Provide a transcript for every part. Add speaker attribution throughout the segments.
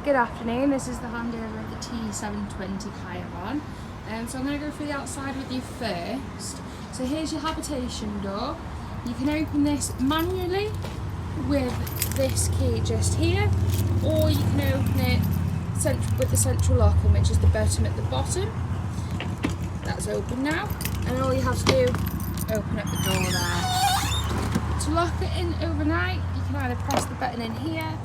Speaker 1: Good afternoon, this is the handover of the T-720 caravan. So I'm going to go through the outside with you first. So here's your habitation door. You can open this manually with this key just here, or you can open it with the central lock, which is the button at the bottom. That's open now, and all you have to do, open up the door there. To lock it in overnight, you can either press the button in here,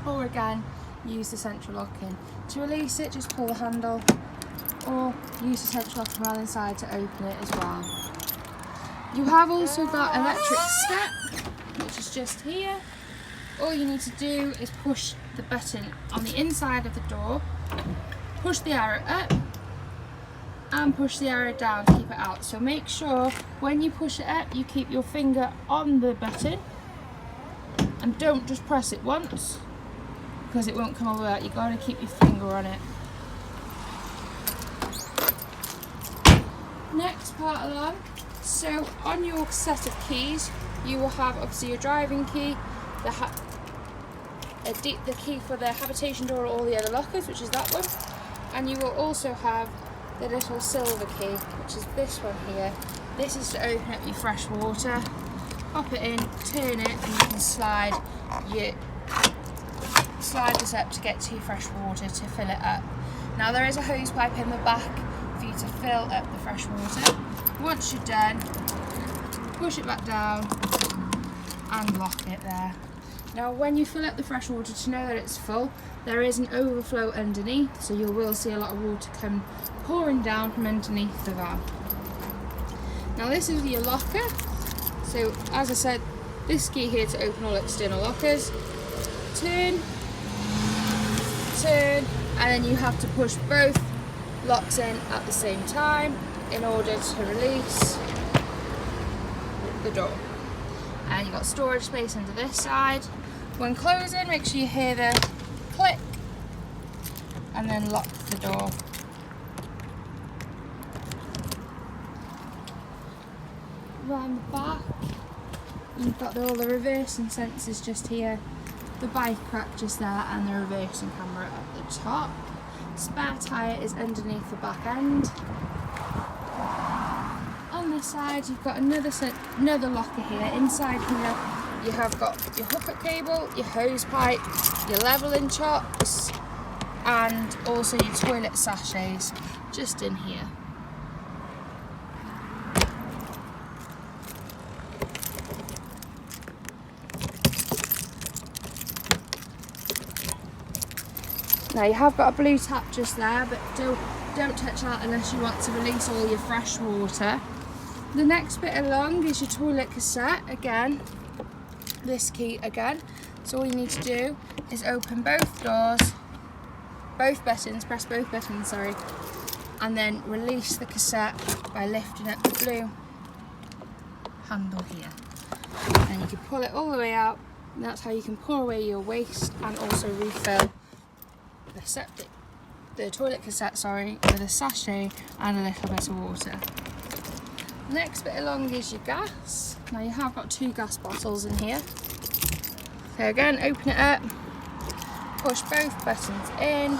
Speaker 1: or again, use the central locking. To release it, just pull the handle, or use the central locking around inside to open it as well. You have also got electric step, which is just here. All you need to do is push the button on the inside of the door, push the arrow up, and push the arrow down to keep it out. So make sure when you push it up, you keep your finger on the button, and don't just press it once, because it won't come all the way out. You've got to keep your finger on it. Next part along, so on your set of keys, you will have obviously your driving key, the key for the habitation door or all the other lockers, which is that one, and you will also have the little silver key, which is this one here. This is to open up your fresh water. Pop it in, turn it, and you can slide this up to get to your fresh water to fill it up. Now there is a hose pipe in the back for you to fill up the fresh water. Once you're done, push it back down and lock it there. Now when you fill up the fresh water, to know that it's full, there is an overflow underneath, so you will see a lot of water come pouring down from underneath the van. Now this is your locker. So as I said, this key here to open all external lockers. Turn, and then you have to push both locks in at the same time in order to release the door. And you've got storage space under this side. When closing, make sure you hear the click and then lock the door. Around the back, you've got all the reversing sensors just here, the bike rack just there, and the reversing camera at the top. Spare tyre is underneath the back end. On this side, you've got another locker here. Inside here, you have got your hookup cable, your hose pipe, your levelling chocks, and also your toilet sachets just in here. Now you have got a blue tap just there, but don't touch that unless you want to release all your fresh water. The next bit along is your toilet cassette again. This key again. So all you need to do is open both doors, press both buttons, sorry, and then release the cassette by lifting up the blue handle here. And you can pull it all the way out, and that's how you can pour away your waste and also refill the toilet cassette, with a sachet and a little bit of water. The next bit along is your gas. Now you have got 2 gas bottles in here. So again, open it up, push both buttons in.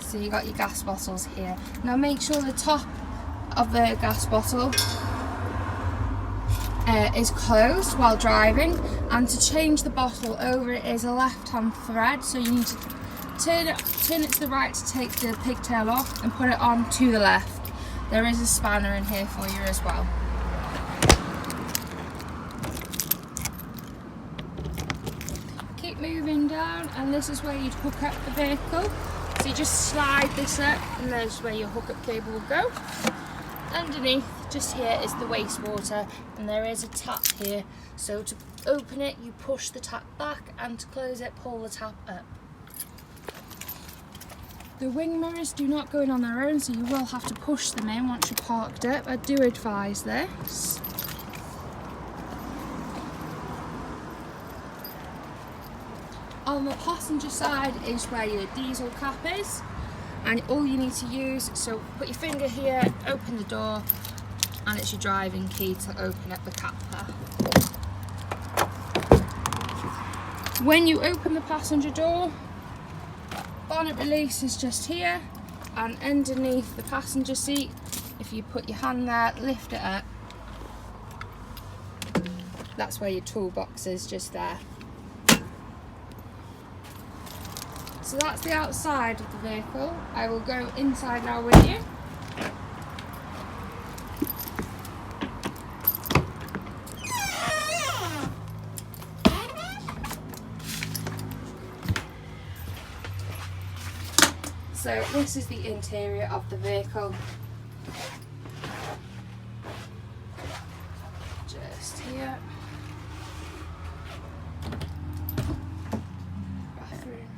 Speaker 1: So you got your gas bottles here. Now make sure the top of the gas bottle is closed while driving, and to change the bottle over it is a left-hand thread, so you need to turn it to the right to take the pigtail off and put it on to the left. There is a spanner in here for you as well. Keep moving down, and this is where you'd hook up the vehicle. So you just slide this up, and there's where your hookup cable will go. Underneath, just here, is the wastewater, and there is a tap here. So to open it, you push the tap back, and to close it, pull the tap up. The wing mirrors do not go in on their own, so you will have to push them in once you're parked up. I do advise this. On the passenger side is where your diesel cap is. And all you need to use, so put your finger here, open the door, and it's your driving key to open up the cap there. When you open the passenger door, bonnet release is just here, and underneath the passenger seat, if you put your hand there, lift it up, that's where your toolbox is, just there. So that's the outside of the vehicle. I will go inside now with you. So this is the interior of the vehicle. Just here. Bathroom.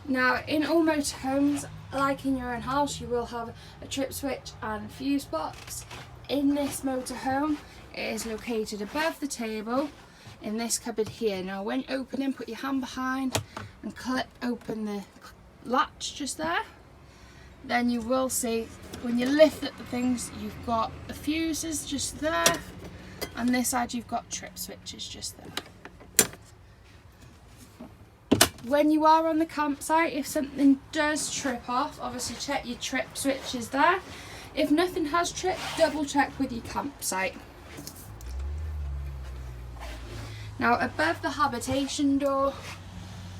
Speaker 1: Now in all motorhomes, like in your own house, you will have a trip switch and fuse box. In this motorhome, it is located above the table in this cupboard here. Now when opening, put your hand behind and clip open the latch just there. Then you will see when you lift up the things, you've got the fuses just there, and this side you've got trip switches just there. When you are on the campsite, if something does trip off, obviously check your trip switches there. If nothing has tripped, double check with your campsite. Now above the habitation door,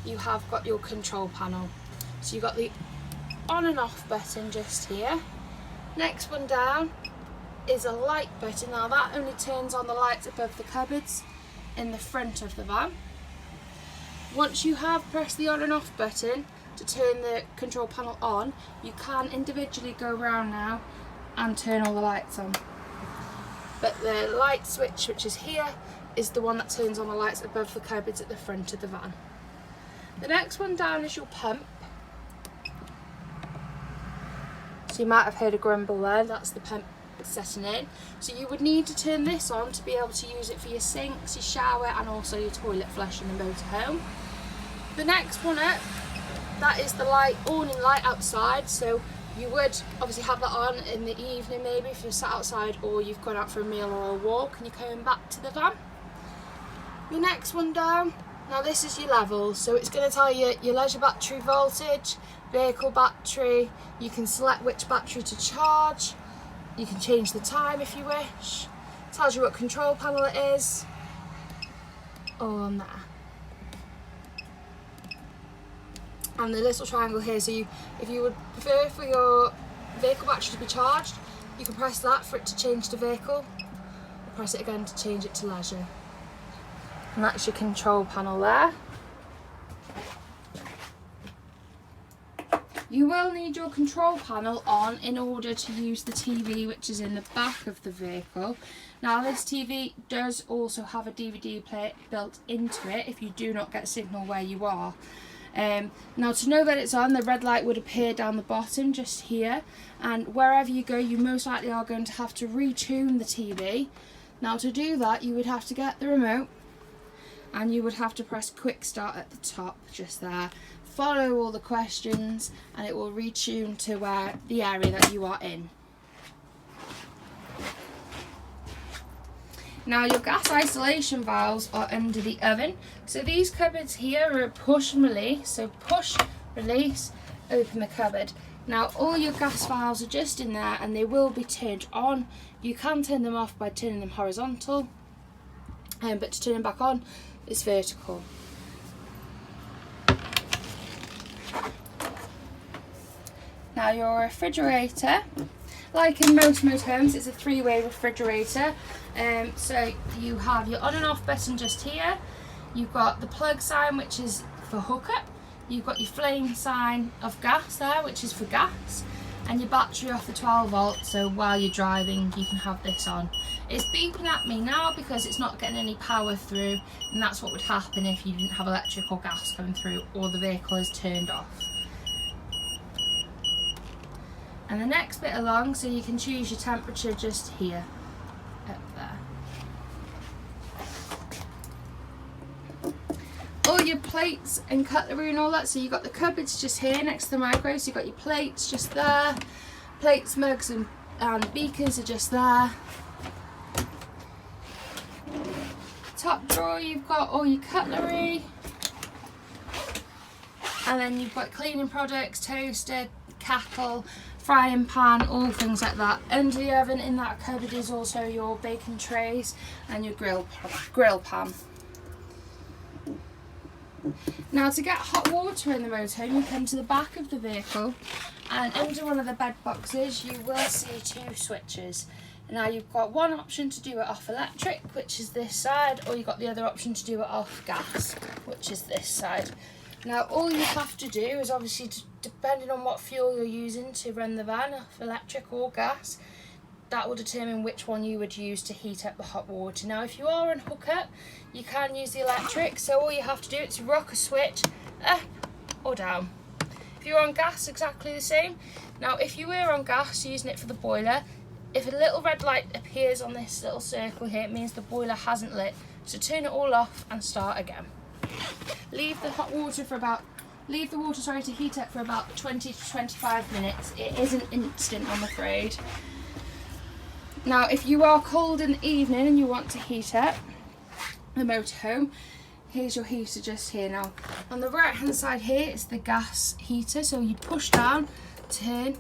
Speaker 1: you have got your control panel. So you've got the on and off button just here. Next one down is a light button. Now that only turns on the lights above the cupboards in the front of the van. Once you have pressed the on and off button to turn the control panel on, you can individually go around now and turn all the lights on. But the light switch, which is here, is the one that turns on the lights above the cupboards at the front of the van. The next one down is your pump. So you might have heard a grumble there, that's the pump setting in. So you would need to turn this on to be able to use it for your sinks, your shower, and also your toilet flush in the motorhome. The next one up, that is the light, awning light outside. So you would obviously have that on in the evening, maybe if you're sat outside or you've gone out for a meal or a walk and you're coming back to the van. The next one down, now this is your levels, so it's going to tell you your leisure battery voltage, vehicle battery, you can select which battery to charge, you can change the time if you wish, it tells you what control panel it is, all on there. And the little triangle here, so if you would prefer for your vehicle battery to be charged, you can press that for it to change to vehicle, or press it again to change it to leisure. And that's your control panel there. You will need your control panel on in order to use the TV which is in the back of the vehicle. Now this TV does also have a DVD player built into it if you do not get a signal where you are. Now to know that it's on, the red light would appear down the bottom just here, and wherever you go you most likely are going to have to retune the TV. Now to do that you would have to get the remote and you would have to press quick start at the top just there. Follow all the questions and it will retune to the area that you are in. Now your gas isolation valves are under the oven. So these cupboards here are a push and release. So push, release, open the cupboard. Now all your gas valves are just in there and they will be turned on. You can turn them off by turning them horizontal, but to turn them back on, it's vertical. Now your refrigerator, like in most motorhomes, it's a three-way refrigerator. So you have your on and off button just here. You've got the plug sign, which is for hookup. You've got your flame sign of gas there, which is for gas. And your battery off the 12 volt, so while you're driving you can have this on. It's beeping at me now because it's not getting any power through, and that's what would happen if you didn't have electric or gas coming through or the vehicle is turned off. And the next bit along, so you can choose your temperature just here, up there. All your plates and cutlery and all that, so you've got the cupboards just here next to the microwave, so you've got your plates just there, plates, mugs and beakers are just there. top drawer you've got all your cutlery, and then you've got cleaning products, toaster, kettle, frying pan, all things like that. Under the oven in that cupboard is also your baking trays and your grill pan. Now, to get hot water in the motorhome, you come to the back of the vehicle, and under one of the bed boxes you will see two switches. Now, you've got one option to do it off electric, which is this side, or you've got the other option to do it off gas, which is this side. Now, all you have to do is obviously, depending on what fuel you're using to run the van, off electric or gas, that will determine which one you would use to heat up the hot water. Now, if you are on hookup, you can use the electric, so all you have to do is rock a switch up or down. If you're on gas, exactly the same. Now, if you were on gas, using it for the boiler, if a little red light appears on this little circle here, it means the boiler hasn't lit. So turn it all off and start again. Leave the water to heat up for about 20 to 25 minutes. It isn't instant, I'm afraid. Now, if you are cold in the evening and you want to heat up the motorhome, here's your heater just here. Now, on the right hand side here is the gas heater, so you push down, turn,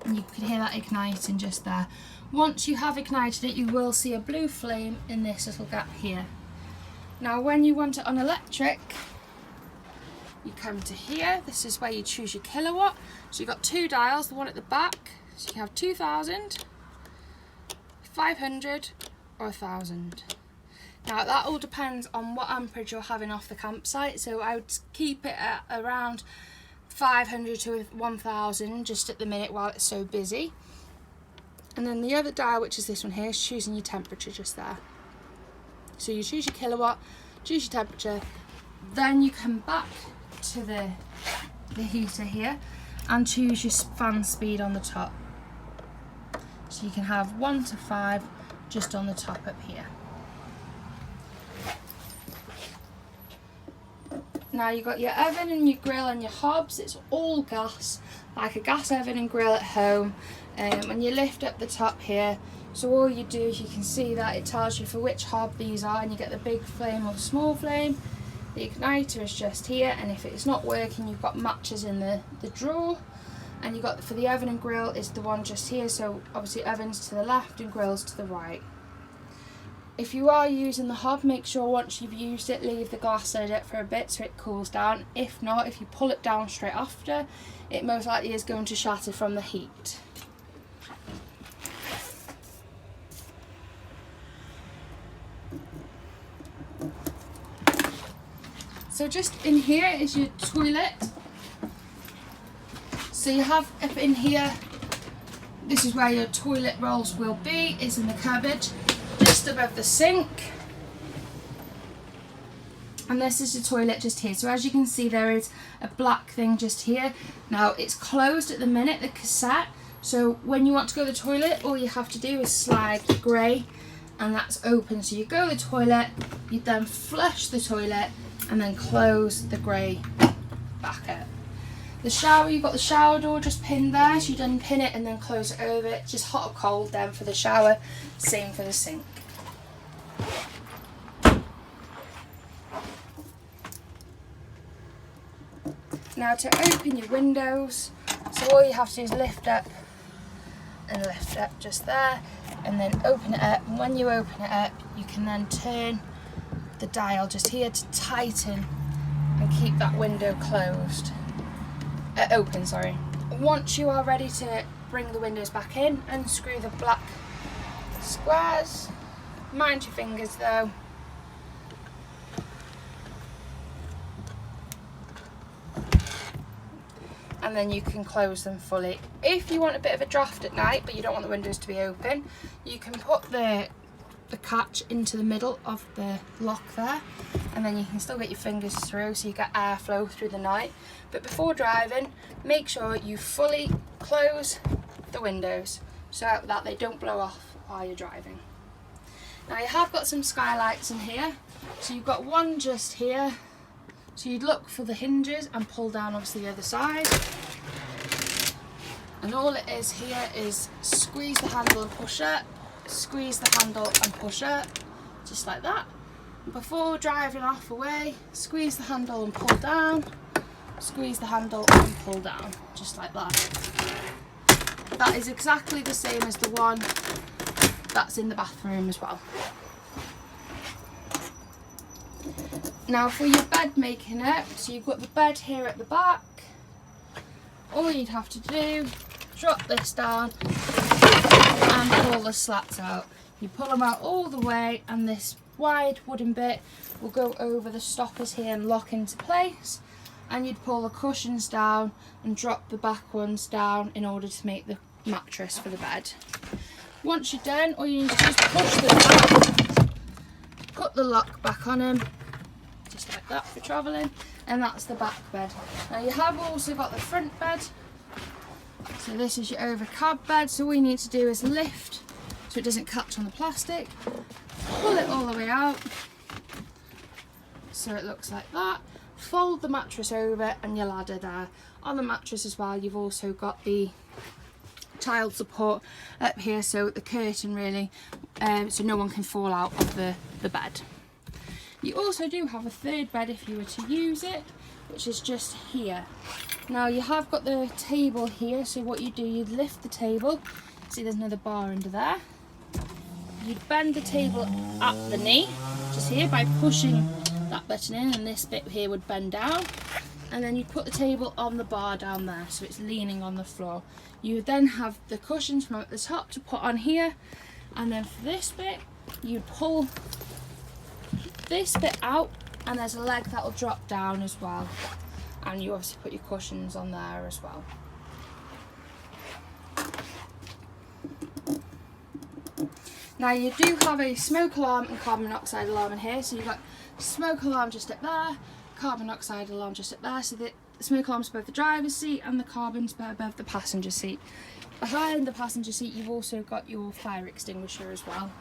Speaker 1: and you can hear that igniting just there. Once you have ignited it, you will see a blue flame in this little gap here. Now, when you want it on electric, you come to here. This is where you choose your kilowatt. So you've got two dials, the one at the back. So you have 2,000, 500 or 1,000. Now, that all depends on what amperage you're having off the campsite. So I would keep it at around 500 to 1,000 just at the minute while it's so busy. And then the other dial, which is this one here, is choosing your temperature just there. So you choose your kilowatt, choose your temperature, then you come back to the heater here and choose your fan speed on the top. So you can have 1 to 5 just on the top up here. Now, you've got your oven and your grill and your hobs. It's all gas, like a gas oven and grill at home. And you lift up the top here, so all you do is you can see that it tells you for which hob these are, and you get the big flame or the small flame. The igniter is just here, and if it's not working, you've got matches in the drawer. And you've got, for the oven and grill, is the one just here, so obviously ovens to the left and grills to the right. If you are using the hob, make sure once you've used it, leave the glass lid up for a bit so it cools down. If not, if you pull it down straight after, it most likely is going to shatter from the heat. So just in here is your toilet. So you have up in here, this is where your toilet rolls will be, is in the cupboard, just above the sink. And this is the toilet just here. So as you can see, there is a black thing just here. Now, it's closed at the minute, the cassette. So when you want to go to the toilet, all you have to do is slide the grey, and that's open. So you go to the toilet, you then flush the toilet, and then close the grey back up. The shower, you've got the shower door just pinned there, so you unpin it and then close it over. It's just hot or cold then for the shower, same for the sink. Now, to open your windows, so all you have to do is lift up and lift up just there, and then open it up. And when you open it up, you can then turn the dial just here to tighten and keep that window closed. Open, sorry. Once you are ready to bring the windows back in, unscrew the black squares. Mind your fingers though. And then you can close them fully. If you want a bit of a draft at night, but you don't want the windows to be open, you can put the catch into the middle of the lock there, and then you can still get your fingers through, so you get airflow through the night. But before driving, make sure you fully close the windows so that they don't blow off while you're driving. Now, you have got some skylights in here, so you've got one just here, so you'd look for the hinges and pull down obviously the other side, and all it is here is squeeze the handle and push up, squeeze the handle and push up, just like that, Before driving off away, squeeze the handle and pull down, squeeze the handle and pull down, just like that. That is exactly the same as the one that's in the bathroom as well. Now for your bed making up, so you've got the bed here at the back. All you'd have to do, drop this down and pull the slats out. You pull them out all the way and this wide wooden bit will go over the stoppers here and lock into place, and you'd pull the cushions down and drop the back ones down in order to make the mattress for the bed. Once you're done, all you need to do is push them back, put the lock back on them, just like that for travelling, and that's the back bed. Now you have also got the front bed, so this is your over cab bed, so all you need to do is lift so it doesn't catch on the plastic, pull it all the way out so it looks like that, fold the mattress over and your ladder there. On the mattress as well you've also got the child support up here, so the curtain really, so no one can fall out of the bed. You also do have a third bed if you were to use it, which is just here. Now you have got the table here, so what you do, you'd lift the table, see there's another bar under there, you'd bend the table at the knee, just here, by pushing that button in, and this bit here would bend down, and then you put the table on the bar down there so it's leaning on the floor. You would then have the cushions from at the top to put on here, and then for this bit you pull this bit out and there's a leg that will drop down as well, and you obviously put your cushions on there as well. Now you do have a smoke alarm and carbon monoxide alarm in here, so you've got smoke alarm just up there, carbon monoxide alarm just up there, so the smoke alarm's above the driver's seat and the carbon's above the passenger seat. Behind the passenger seat you've also got your fire extinguisher as well.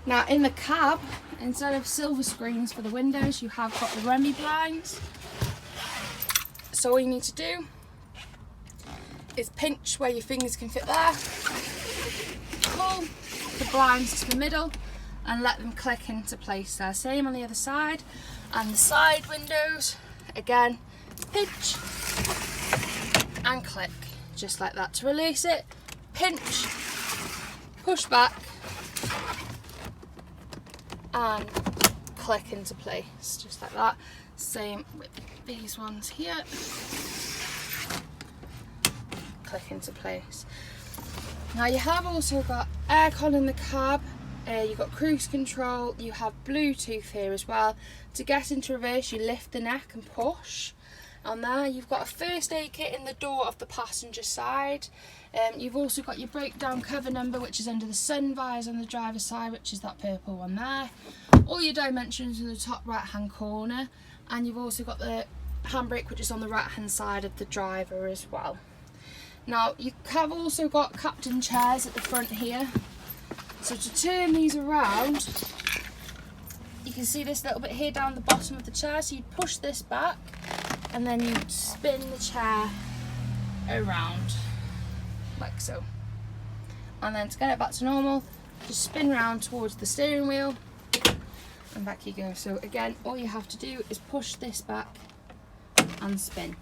Speaker 1: Now in the cab, instead of silver screens for the windows, you have got the Remy blinds. So all you need to do is pinch where your fingers can fit there, pull the blinds to the middle and let them click into place there. Same on the other side, and the side windows, again, pinch and click, just like that. To release it, pinch, push back and click into place, just like that. Same with these ones here, click into place. Now you have also got aircon in the cab, you've got cruise control, you have Bluetooth here as well. To get into reverse you lift the neck and push. On there you've got a first aid kit in the door of the passenger side. You've also got your breakdown cover number, which is under the sun visor on the driver's side, which is that purple one there. All your dimensions in the top right hand corner, and you've also got the handbrake, which is on the right hand side of the driver as well. Now you have also got captain chairs at the front here, so to turn these around you can see this little bit here down the bottom of the chair, so you'd push this back and then you'd spin the chair around like so, and then to get it back to normal just spin round towards the steering wheel and back you go. So again, all you have to do is push this back and spin.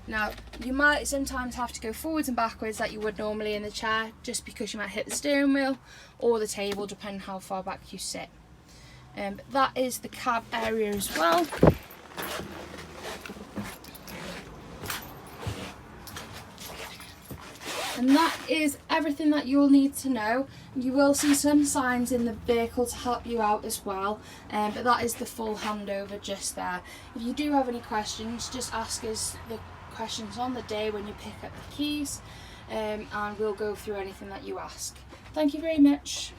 Speaker 1: Now you might sometimes have to go forwards and backwards like you would normally in the chair, just because you might hit the steering wheel or the table depending how far back you sit. But that is the cab area as well. And that is everything that you'll need to know. You will see some signs in the vehicle to help you out as well, but that is the full handover just there. If you do have any questions, just ask us the questions on the day when you pick up the keys, and we'll go through anything that you ask. Thank you very much.